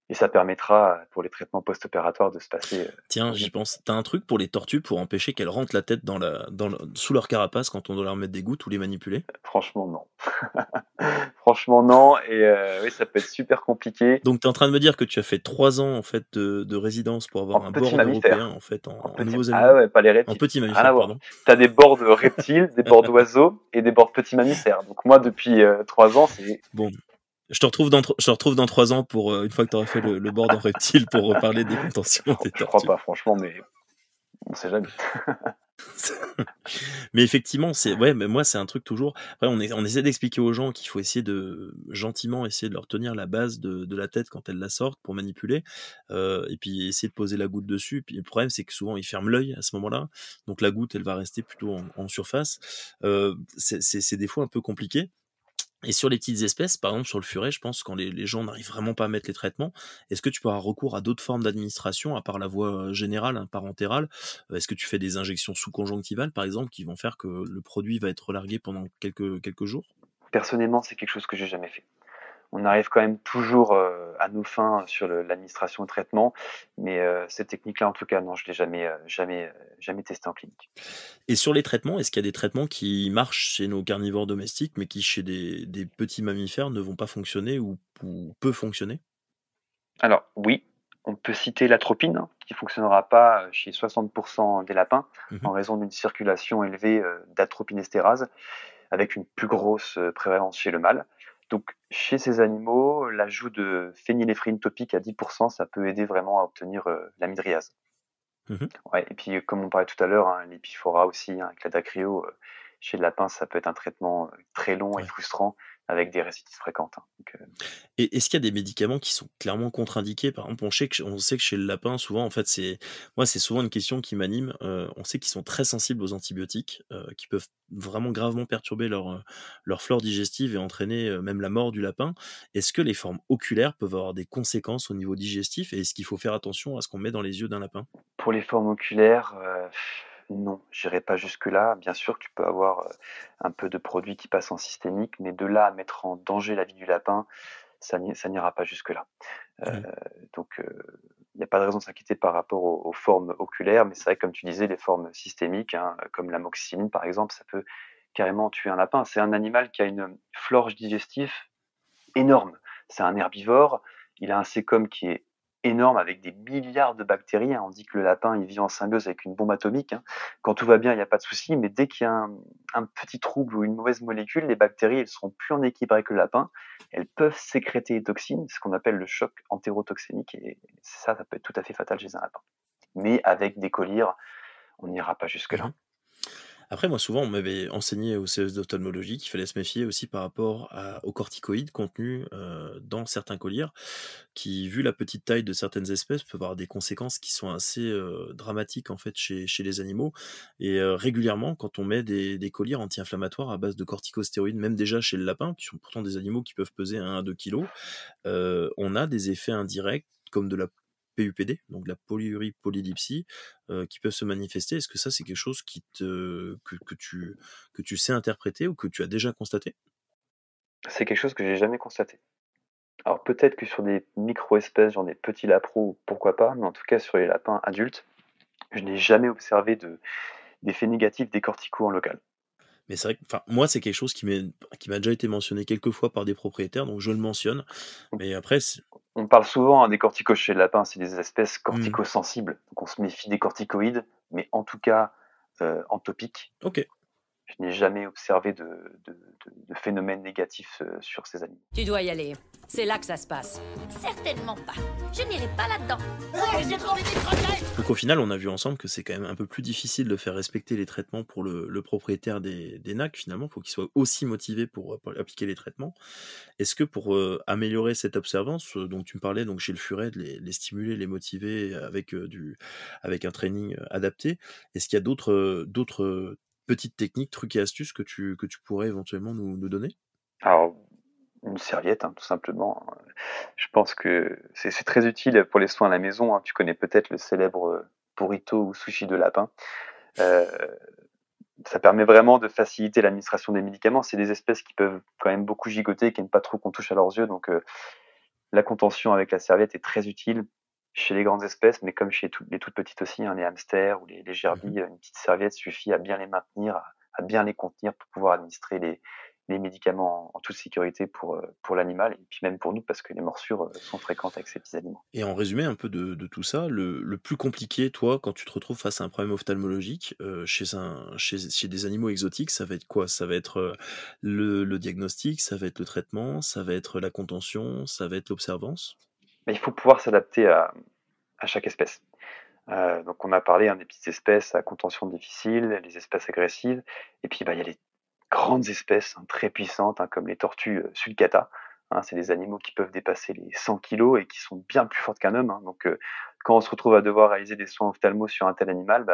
Speaker 2: et ça permettra pour les traitements post-opératoires de se passer
Speaker 1: Tiens,
Speaker 2: au
Speaker 1: j'y
Speaker 2: mieux.
Speaker 1: pense. T'as un truc pour les tortues pour empêcher qu'elles rentrent la tête sous leur carapace quand on doit leur mettre des gouttes ou les manipuler?
Speaker 2: Franchement, non. Franchement, non, et oui, ça peut être super compliqué.
Speaker 1: Donc tu es en train de me dire que tu as fait 3 ans en fait de résidence pour
Speaker 2: En
Speaker 1: avoir un
Speaker 2: petit
Speaker 1: board européen
Speaker 2: mammifère.
Speaker 1: en fait
Speaker 2: En
Speaker 1: en
Speaker 2: petit...
Speaker 1: nouveaux
Speaker 2: Ah
Speaker 1: animaux?
Speaker 2: ouais, pas les
Speaker 1: En
Speaker 2: reptiles.
Speaker 1: petits
Speaker 2: Rien à
Speaker 1: mammifères,
Speaker 2: voir.
Speaker 1: pardon.
Speaker 2: T'as des bords de reptiles, des bords d'oiseaux et des bords de petits mammifères. Donc moi, depuis 3 ans, c'est...
Speaker 1: Bon, je te retrouve dans 3 ans pour, une fois que tu auras fait le board en reptile pour reparler des contentions des
Speaker 2: Je crois
Speaker 1: tortues.
Speaker 2: pas, franchement, mais on sait jamais.
Speaker 1: Mais effectivement, mais moi, c'est un truc toujours. Après, on essaie d'expliquer aux gens qu'il faut essayer de gentiment essayer de leur tenir la base de la tête quand elles la sortent pour manipuler, et puis essayer de poser la goutte dessus. Puis le problème, c'est que souvent ils ferment l'œil à ce moment-là, donc la goutte, elle va rester plutôt en surface. C'est des fois un peu compliqué. Et sur les petites espèces, par exemple sur le furet, je pense quand les gens n'arrivent vraiment pas à mettre les traitements, est-ce que tu peux avoir recours à d'autres formes d'administration à part la voie, générale, hein, parentérale? Est-ce que tu fais des injections sous-conjonctivales, par exemple, qui vont faire que le produit va être relargué pendant quelques jours?
Speaker 2: Personnellement, c'est quelque chose que j'ai jamais fait. On arrive quand même toujours à nos fins sur l'administration de traitement, mais cette technique-là, en tout cas, non, je l'ai jamais testé en clinique.
Speaker 1: Et sur les traitements, est-ce qu'il y a des traitements qui marchent chez nos carnivores domestiques, mais qui chez des petits mammifères ne vont pas fonctionner ou peu fonctionner?
Speaker 2: Alors oui, on peut citer l'atropine, hein, qui fonctionnera pas chez 60% des lapins
Speaker 1: Mmh.
Speaker 2: en raison d'une circulation élevée d'atropinestérase, avec une plus grosse prévalence chez le mâle. Donc chez ces animaux, l'ajout de phényléphrine topique à 10%, ça peut aider vraiment à obtenir la midriase.
Speaker 1: Mmh.
Speaker 2: Ouais, et puis comme on parlait tout à l'heure, hein, l'épiphorat aussi, hein, avec la dacryo, chez le lapin, ça peut être un traitement très long et
Speaker 1: Ouais.
Speaker 2: frustrant avec des récidives fréquentes, hein. Donc,
Speaker 1: Et est-ce qu'il y a des médicaments qui sont clairement contre-indiqués? Par exemple, on sait que chez le lapin, souvent, en fait, c'est souvent une question qui m'anime. On sait qu'ils sont très sensibles aux antibiotiques, qui peuvent vraiment gravement perturber leur flore digestive et entraîner, même la mort du lapin. Est-ce que les formes oculaires peuvent avoir des conséquences au niveau digestif et est-ce qu'il faut faire attention à ce qu'on met dans les yeux d'un lapin?
Speaker 2: pour les formes oculaires, non, j'irai pas jusque-là. Bien sûr que tu peux avoir un peu de produits qui passent en systémique, mais de là à mettre en danger la vie du lapin, ça n'ira pas jusque-là.
Speaker 1: Mmh.
Speaker 2: Donc, il n'y a pas de raison de s'inquiéter par rapport aux formes oculaires, mais c'est vrai que comme tu disais, les formes systémiques, hein, comme l'amoxicilline par exemple, ça peut carrément tuer un lapin. C'est un animal qui a une flore digestive énorme. C'est un herbivore, il a un sécom qui est énorme avec des milliards de bactéries, hein. On dit que le lapin, il vit en symbiose avec une bombe atomique, hein. Quand tout va bien, il n'y a pas de souci, mais dès qu'il y a un petit trouble ou une mauvaise molécule, les bactéries, elles seront plus en équilibre avec le lapin. Elles peuvent sécréter des toxines, ce qu'on appelle le choc entérotoxémique, et ça peut être tout à fait fatal chez un lapin. Mais avec des collyres, on n'ira pas jusque-là.
Speaker 1: Mmh. Après, moi, souvent, on m'avait enseigné au CES d'ophtalmologie qu'il fallait se méfier aussi par rapport aux corticoïdes contenus dans certains collyres, qui, vu la petite taille de certaines espèces, peuvent avoir des conséquences qui sont assez dramatiques en fait chez les animaux. Et régulièrement, quand on met des collyres anti-inflammatoires à base de corticostéroïdes, même déjà chez le lapin, qui sont pourtant des animaux qui peuvent peser 1 à 2 kilos, on a des effets indirects comme de la PUPD, donc de la polyurie-polydipsie, qui peuvent se manifester. Est-ce que ça, c'est quelque chose que tu sais interpréter ou que tu as déjà constaté?
Speaker 2: C'est quelque chose que j'ai jamais constaté. Alors peut-être que sur des micro-espèces, genre des petits lapros, pourquoi pas, mais en tout cas sur les lapins adultes, je n'ai jamais observé d'effet négatif des corticos en local.
Speaker 1: Mais c'est vrai que, enfin, moi, c'est quelque chose qui m'a déjà été mentionné quelques fois par des propriétaires, donc je le mentionne. Mais après,
Speaker 2: On parle souvent des corticos chez le lapin, c'est des espèces
Speaker 1: Mmh.
Speaker 2: corticosensibles, donc on se méfie des corticoïdes, mais en tout cas en topique,
Speaker 1: OK.
Speaker 2: je n'ai jamais observé de phénomène négatif sur ces animaux.
Speaker 8: Tu dois y aller. C'est là que ça se passe.
Speaker 9: Certainement pas. Je n'irai pas là-dedans.
Speaker 3: J'ai trouvé des croquettes.
Speaker 1: Donc au final, on a vu ensemble que c'est quand même un peu plus difficile de faire respecter les traitements pour le propriétaire des NAC finalement. Il faut qu'il soit aussi motivé pour appliquer les traitements. Est-ce que pour améliorer cette observance dont tu me parlais donc chez le furet, de les stimuler, les motiver avec un training adapté, est-ce qu'il y a d'autres petites techniques, trucs et astuces que tu pourrais éventuellement nous donner?
Speaker 2: Alors, une serviette, tout simplement. Je pense que c'est très utile pour les soins à la maison. Tu connais peut-être le célèbre burrito ou sushi de lapin. Euh, Ça permet vraiment de faciliter l'administration des médicaments. C'est des espèces qui peuvent quand même beaucoup gigoter, qui n'aiment pas trop qu'on touche à leurs yeux. Donc, la contention avec la serviette est très utile chez les grandes espèces, mais comme chez les toutes petites aussi, les hamsters ou les
Speaker 1: Mmh.
Speaker 2: gerbilles, une petite serviette suffit à bien les maintenir, à bien les contenir pour pouvoir administrer les médicaments en toute sécurité pour l'animal et puis même pour nous parce que les morsures sont fréquentes avec ces petits animaux.
Speaker 1: Et en résumé un peu de tout ça, le plus compliqué, toi, quand tu te retrouves face à un problème ophtalmologique, chez des animaux exotiques, ça va être quoi? Ça va être, le diagnostic, ça va être le traitement, ça va être la contention, ça va être l'observance?
Speaker 2: Mais il faut pouvoir s'adapter à chaque espèce. Donc on a parlé des petites espèces à contention difficile, les espèces agressives, et puis il y a les grandes espèces très puissantes comme les tortues sulcata. C'est des animaux qui peuvent dépasser les 100 kilos et qui sont bien plus fortes qu'un homme. Donc quand on se retrouve à devoir réaliser des soins ophtalmo sur un tel animal,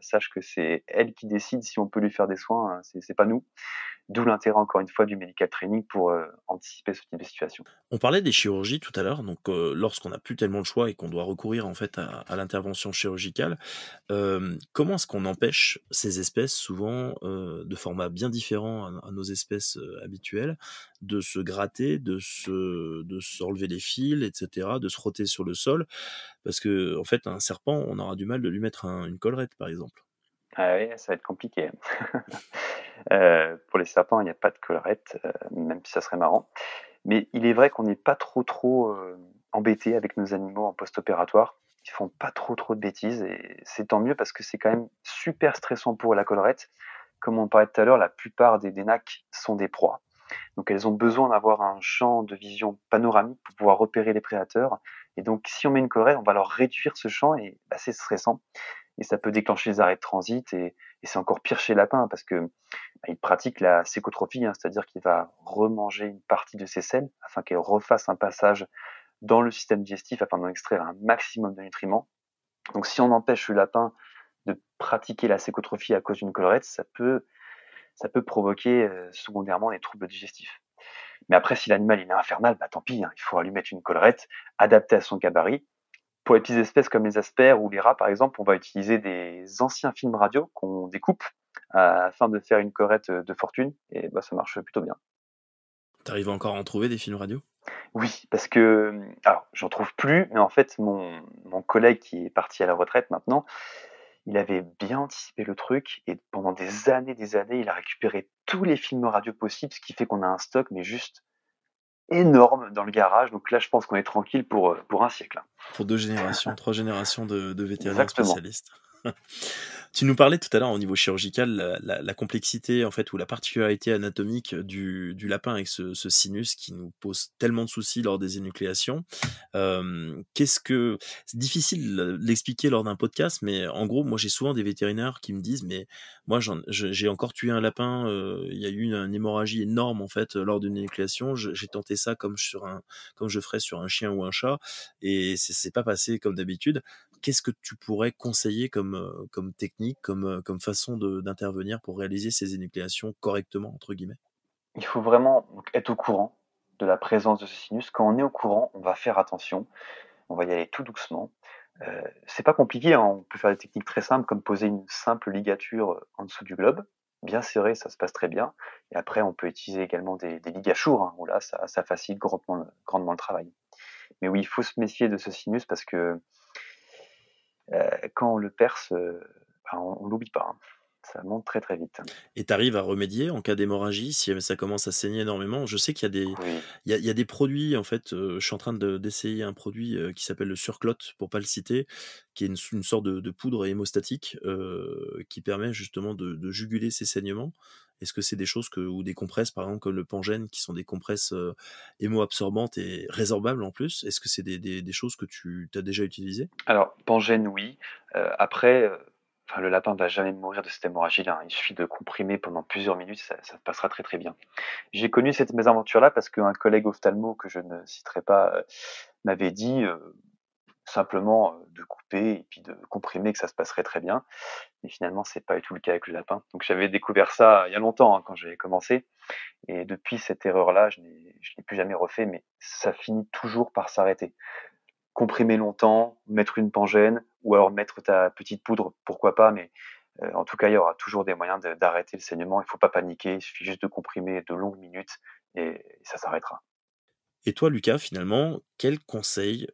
Speaker 2: sache que c'est elle qui décide si on peut lui faire des soins, c'est pas nous. D'où l'intérêt encore une fois du medical training pour anticiper ce type de situation.
Speaker 1: On parlait des chirurgies tout à l'heure, donc lorsqu'on n'a plus tellement le choix et qu'on doit recourir en fait à l'intervention chirurgicale, comment est-ce qu'on empêche ces espèces souvent, de formats bien différents à nos espèces, habituelles, de se gratter, de se enlever les fils et cetera, de se frotter sur le sol? Parce qu'en fait, un serpent, on aura du mal de lui mettre une collerette, par exemple.
Speaker 2: Ah oui, ça va être compliqué. Pour les serpents, il n'y a pas de collerette, même si ça serait marrant. Mais il est vrai qu'on n'est pas trop embêté avec nos animaux en post-opératoire. Ils font pas trop de bêtises et c'est tant mieux parce que c'est quand même super stressant pour la collerette. Comme on parlait tout à l'heure, la plupart des NAC sont des proies. Donc elles ont besoin d'avoir un champ de vision panoramique pour pouvoir repérer les prédateurs. Et donc si on met une collerette, on va leur réduire ce champ et c'est stressant. Et ça peut déclencher les arrêts de transit et c'est encore pire chez les lapins parce que il pratique la sécotrophie, c'est-à-dire qu'il va remanger une partie de ses selles afin qu'elle refasse un passage dans le système digestif afin d'en extraire un maximum de nutriments. Donc si on empêche le lapin de pratiquer la sécotrophie à cause d'une collerette, ça peut provoquer secondairement des troubles digestifs. Mais après, si l'animal il est infernal, tant pis, il faudra lui mettre une collerette adaptée à son gabarit. Pour les petites espèces comme les asperges ou les rats, par exemple, on va utiliser des anciens films radio qu'on découpe afin de faire une collerette de fortune, et ça marche plutôt bien.
Speaker 1: T'arrives encore à en trouver des films radio?
Speaker 2: Oui, parce que, alors, j'en trouve plus, mais en fait, mon collègue qui est parti à la retraite maintenant, il avait bien anticipé le truc, et pendant des années, il a récupéré tous les films radio possibles, ce qui fait qu'on a un stock, mais juste énorme dans le garage. Donc là, je pense qu'on est tranquille pour un siècle.
Speaker 1: Pour 2 générations, 3 générations de vétérinaires
Speaker 2: Exactement.
Speaker 1: spécialistes. Tu nous parlais tout à l'heure au niveau chirurgical, la complexité en fait ou la particularité anatomique du lapin avec ce sinus qui nous pose tellement de soucis lors des énucléations. C'est difficile de l'expliquer lors d'un podcast, mais en gros, moi j'ai souvent des vétérinaires qui me disent: «Mais moi j'ai encore tué un lapin, il y a eu une hémorragie énorme en fait lors d'une énucléation. J'ai tenté ça comme je ferais sur un chien ou un chat et c'est pas passé comme d'habitude». Qu'est-ce que tu pourrais conseiller comme technique, comme façon d'intervenir pour réaliser ces énucléations «correctement» entre guillemets?
Speaker 2: Il faut vraiment donc, être au courant de la présence de ce sinus. Quand on est au courant, on va faire attention, on va y aller tout doucement. C'est pas compliqué, on peut faire des techniques très simples comme poser une simple ligature en dessous du globe. bien serré, ça se passe très bien. Et après, on peut utiliser également des ligatures, hein, où là, ça facilite grandement le travail. Mais oui, il faut se méfier de ce sinus parce que quand on le perce, on l'oublie pas, hein. Ça monte très, très vite.
Speaker 1: Et tu arrives à remédier en cas d'hémorragie si ça commence à saigner énormément? Je sais qu'il y a des
Speaker 2: Oui.
Speaker 1: il y a des produits en fait, je suis en train d'essayer un produit, qui s'appelle le Surclot pour pas le citer, qui est une sorte de poudre hémostatique, qui permet justement de juguler ces saignements. Est-ce que c'est des choses ou des compresses par exemple comme le Pangène qui sont des compresses, hémo-absorbantes et résorbables en plus? Est-ce que c'est des choses que tu as déjà utilisées?
Speaker 2: Alors, Pangène, oui. Après, le lapin va jamais mourir de cette hémorragie-là, hein. Il suffit de comprimer pendant plusieurs minutes, ça passera très, très bien. J'ai connu cette mésaventure-là parce qu'un collègue ophtalmo que je ne citerai pas, m'avait dit, simplement, de couper et puis de comprimer que ça se passerait très bien. Mais finalement, c'est pas du tout le cas avec le lapin. Donc j'avais découvert ça il y a longtemps, hein, quand j'ai commencé, et depuis cette erreur-là, je l'ai plus jamais refait, mais ça finit toujours par s'arrêter. Comprimer longtemps, mettre une Pangène ou alors mettre ta petite poudre, pourquoi pas, mais en tout cas, il y aura toujours des moyens d'arrêter le saignement. Il faut pas paniquer, il suffit juste de comprimer de longues minutes et ça s'arrêtera.
Speaker 1: Et toi, Lucas, finalement, quels conseils,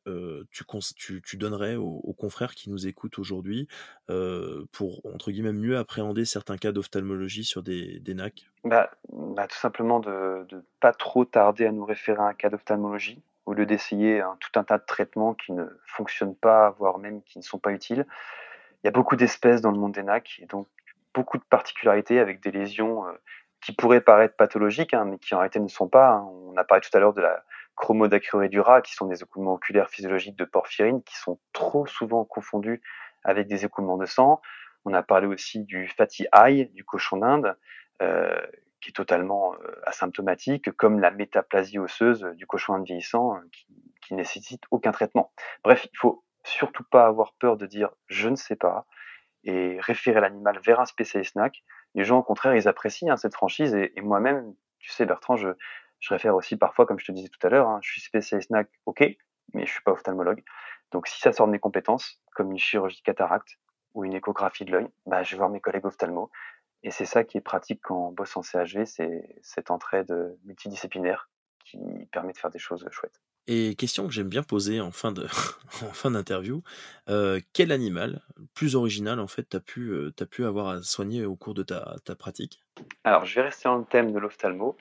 Speaker 1: tu donnerais aux confrères qui nous écoutent aujourd'hui, pour, entre guillemets, «mieux appréhender» certains cas d'ophtalmologie sur des NAC?
Speaker 2: Tout simplement de pas trop tarder à nous référer à un cas d'ophtalmologie, au lieu d'essayer tout un tas de traitements qui ne fonctionnent pas, voire même qui ne sont pas utiles. Il y a beaucoup d'espèces dans le monde des NAC et donc beaucoup de particularités avec des lésions, qui pourraient paraître pathologiques, hein, mais qui en réalité ne sont pas, hein. On a parlé tout à l'heure de la chromodacrurie du rat, qui sont des écoulements oculaires physiologiques de porphyrine, qui sont trop souvent confondus avec des écoulements de sang. On a parlé aussi du fatty eye, du cochon d'Inde, heu, qui est totalement, asymptomatique, comme la métaplasie osseuse du cochon d'Inde vieillissant, qui nécessite aucun traitement. Bref, il faut surtout pas avoir peur de dire: «Je ne sais pas» et référer l'animal vers un spécialiste NAC. Les gens, au contraire, ils apprécient, hein, cette franchise et moi-même, tu sais, Bertrand, je réfère aussi parfois, comme je te disais tout à l'heure, hein, je suis spécialiste NAC, OK, mais je suis pas ophtalmologue. Donc si ça sort de mes compétences, comme une chirurgie de cataracte ou une échographie de l'œil, je vais voir mes collègues ophtalmo et c'est ça qui est pratique quand on bosse en CHV, c'est cette entraide, multidisciplinaire qui permet de faire des choses, chouettes.
Speaker 1: Et question que j'aime bien poser en fin de en fin d'interview, quel animal, plus original en fait, tu pu avoir à soigner au cours de ta pratique?
Speaker 2: Alors je vais rester dans le thème de l'ophtalmo.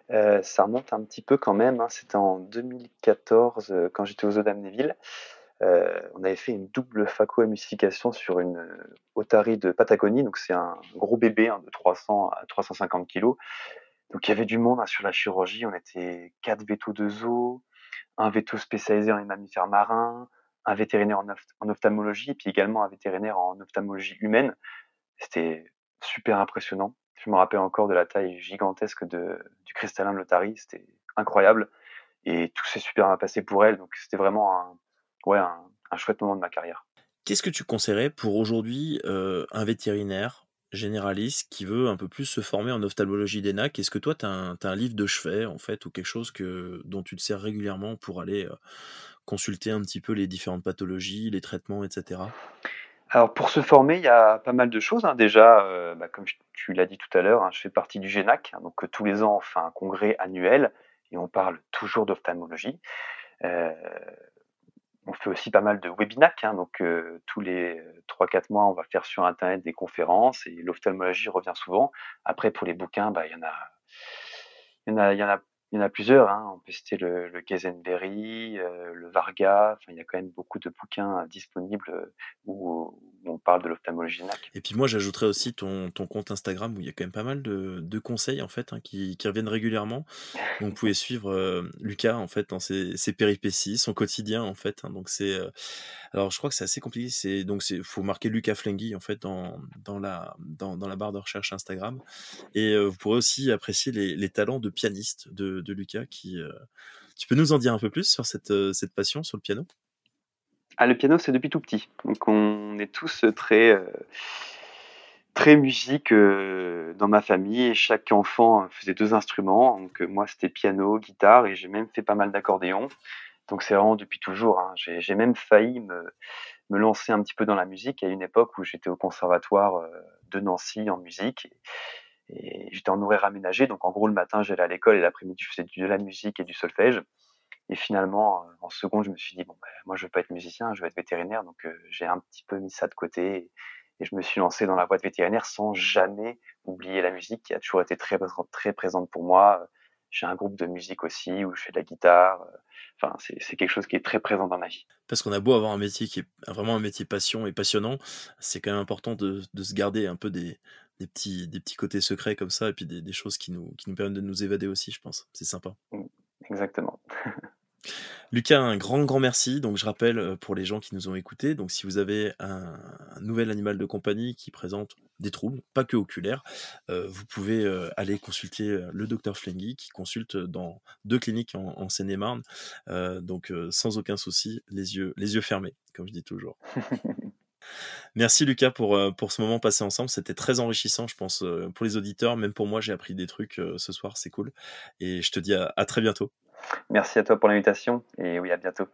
Speaker 2: Ça remonte un petit peu quand même, hein. C'était en 2014, quand j'étais aux Eaux d'Amnéville. On avait fait une double phacoémulsification sur une, otarie de Patagonie, donc c'est un gros bébé, hein, de 300 à 350 kilos. Donc il y avait du monde, hein, sur la chirurgie. On était 4 vétos de zoo, un veto spécialisé dans les mammifères marins, un vétérinaire en ophtalmologie, et puis également un vétérinaire en ophtalmologie humaine. C'était super impressionnant. Je me rappelle encore de la taille gigantesque du cristallin de l'otarie, c'était incroyable et tout s'est super bien passé pour elle, donc c'était vraiment un chouette moment de ma carrière.
Speaker 1: Qu'est-ce que tu conseillerais pour aujourd'hui, un vétérinaire généraliste qui veut un peu plus se former en ophtalmologie des NAC? Est-ce que toi, tu as un livre de chevet, en fait, ou quelque chose dont tu te sers régulièrement pour aller, consulter un petit peu les différentes pathologies, les traitements et cetera?
Speaker 2: Alors pour se former, il y a pas mal de choses, hein. Déjà, comme tu l'as dit tout à l'heure, hein, je fais partie du GENAC, hein, donc tous les ans on fait un congrès annuel et on parle toujours d'ophtalmologie. Heu On fait aussi pas mal de webinacs, hein, donc tous les 3-4 mois, on va faire sur internet des conférences et l'ophtalmologie revient souvent. Après pour les bouquins, il y en a il y en a plusieurs, hein. On peut citer le Guézenberry, le Varga, enfin il y a quand même beaucoup de bouquins, disponibles, où on parle de l'ophtalmologie NAC.
Speaker 1: Et puis moi, j'ajouterais aussi ton compte Instagram où il y a quand même pas mal de conseils, en fait, hein, qui reviennent régulièrement. Donc vous pouvez suivre, Lucas, en fait, dans ses péripéties, son quotidien, en fait, hein. Donc alors je crois que c'est assez compliqué, faut marquer Lucas Flengui, en fait, dans la barre de recherche Instagram. Et vous pourrez aussi apprécier les talents de pianiste de Lucas tu peux nous en dire un peu plus sur cette passion sur le piano?
Speaker 2: Ah, le piano, c'est depuis tout petit, donc on est tous, très musique, dans ma famille et chaque enfant faisait 2 instruments, donc moi c'était piano, guitare et j'ai même fait pas mal d'accordéon. Donc c'est vraiment depuis toujours, hein. J'ai même failli me lancer un petit peu dans la musique à une époque où j'étais au conservatoire, de Nancy en musique. Et j'étais en horaire aménagé, donc en gros le matin j'allais à l'école et l'après-midi je faisais de la musique et du solfège. Et finalement, en seconde, je me suis dit bon, moi je veux pas être musicien, je veux être vétérinaire, donc j'ai un petit peu mis ça de côté et je me suis lancé dans la voie de vétérinaire sans jamais oublier la musique qui a toujours été très présente pour moi. J'ai un groupe de musique aussi où je fais de la guitare. Enfin, c'est quelque chose qui est très présent dans ma vie.
Speaker 1: Parce qu'on a beau avoir un métier qui est vraiment un métier passion et passionnant, c'est quand même important de se garder un peu des petits côtés secrets comme ça, et puis des choses qui nous permettent de nous évader aussi, je pense. C'est sympa.
Speaker 2: Exactement.
Speaker 1: Lucas, un grand merci. Donc je rappelle pour les gens qui nous ont écoutés, donc si vous avez un nouvel animal de compagnie qui présente des troubles, pas que oculaires, vous pouvez aller consulter le docteur Flengui qui consulte dans 2 cliniques en Seine-et-Marne, donc sans aucun souci, les yeux fermés, comme je dis toujours. Merci Lucas pour ce moment passé ensemble, c'était très enrichissant, je pense, pour les auditeurs, même pour moi j'ai appris des trucs ce soir, c'est cool, et je te dis à très bientôt.
Speaker 2: Merci à toi pour l'invitation, et oui, à bientôt.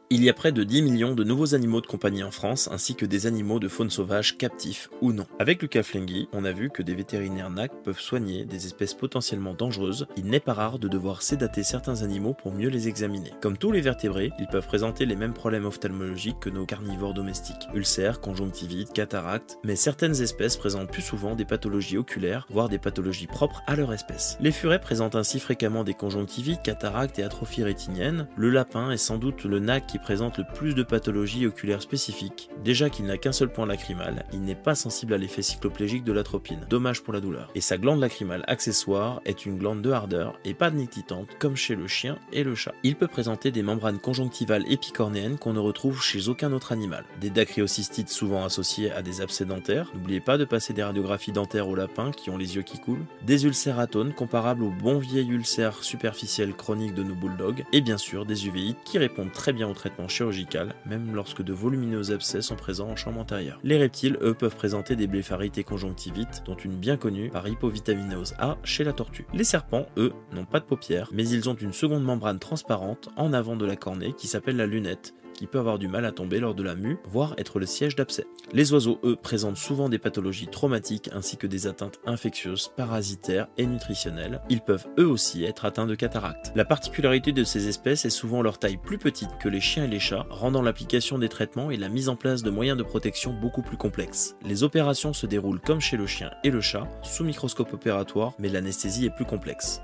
Speaker 1: Il y a près de 10 millions de nouveaux animaux de compagnie en France, ainsi que des animaux de faune sauvage captifs ou non. Avec Lucas Flengui, on a vu que des vétérinaires NAC peuvent soigner des espèces potentiellement dangereuses. Il n'est pas rare de devoir sédater certains animaux pour mieux les examiner. Comme tous les vertébrés, ils peuvent présenter les mêmes problèmes ophtalmologiques que nos carnivores domestiques. Ulcères, conjonctivites, cataractes, mais certaines espèces présentent plus souvent des pathologies oculaires, voire des pathologies propres à leur espèce. Les furets présentent ainsi fréquemment des conjonctivites, cataractes et atrophies rétiniennes. Le lapin est sans doute le NAC qui présente le plus de pathologies oculaires spécifiques. Déjà qu'il n'a qu'un seul point lacrymal, il n'est pas sensible à l'effet cycloplégique de l'atropine, dommage pour la douleur. Et sa glande lacrymale accessoire est une glande de hardeur et pas nictitante comme chez le chien et le chat. Il peut présenter des membranes conjonctivales épicornéennes qu'on ne retrouve chez aucun autre animal. Des dacryocystites souvent associés à des abcès dentaires, n'oubliez pas de passer des radiographies dentaires aux lapins qui ont les yeux qui coulent, des ulcères atones comparables au bon vieil ulcère superficiel chronique de nos bulldogs, et bien sûr des uvéites qui répondent très bien au traitement chirurgical, même lorsque de volumineux abcès sont présents en chambre antérieure. Les reptiles, eux, peuvent présenter des bléphaриtes et conjonctivites, dont une bien connue par hypovitaminose A chez la tortue. Les serpents, eux, n'ont pas de paupières, mais ils ont une seconde membrane transparente en avant de la cornée qui s'appelle la lunette, qui peut avoir du mal à tomber lors de la mue, voire être le siège d'abcès. Les oiseaux, eux, présentent souvent des pathologies traumatiques ainsi que des atteintes infectieuses, parasitaires et nutritionnelles. Ils peuvent eux aussi être atteints de cataracte. La particularité de ces espèces est souvent leur taille plus petite que les chiens et les chats, rendant l'application des traitements et la mise en place de moyens de protection beaucoup plus complexes. Les opérations se déroulent comme chez le chien et le chat, sous microscope opératoire, mais l'anesthésie est plus complexe.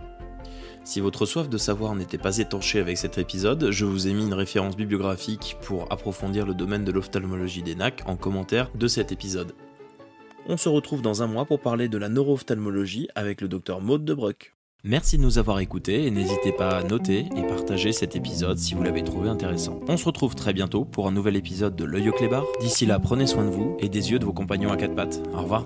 Speaker 1: Si votre soif de savoir n'était pas étanchée avec cet épisode, je vous ai mis une référence bibliographique pour approfondir le domaine de l'ophtalmologie des NAC en commentaire de cet épisode. On se retrouve dans un mois pour parler de la neuro-ophtalmologie avec le docteur Maud Debruck. Merci de nous avoir écoutés et n'hésitez pas à noter et partager cet épisode si vous l'avez trouvé intéressant. On se retrouve très bientôt pour un nouvel épisode de l'œil au clébard. D'ici là, prenez soin de vous et des yeux de vos compagnons à 4 pattes. Au revoir.